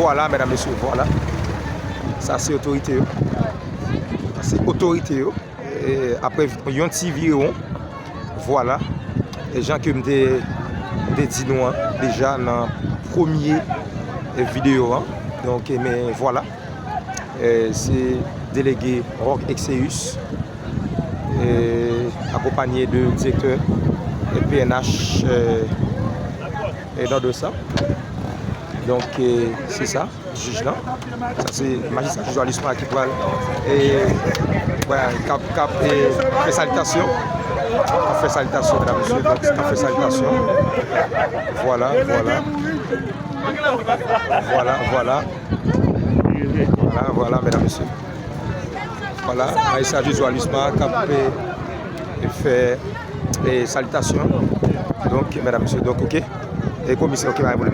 voilà, mesdames, messieurs, voilà. Ça, c'est autorité. C'est autorité. Et après, il y a un petit virewon. Voilà. Les gens qui me dit nous déjà dans la première vidéo. Donc, mais voilà. C'est délégué Rock Exeus, accompagné de directeur et PNH et dans de ça. Donc c'est ça, juge là. Ça c'est magistrat du journalisme qui parle. Et voilà, cap et fait salutation. On fait salutation, mesdames et messieurs. Donc on fait salutation. Voilà. Voilà, mesdames et messieurs. Voilà, magistrat du journalisme qui fait des salutations. Donc, mesdames et messieurs, donc ok. Et commissaire qui va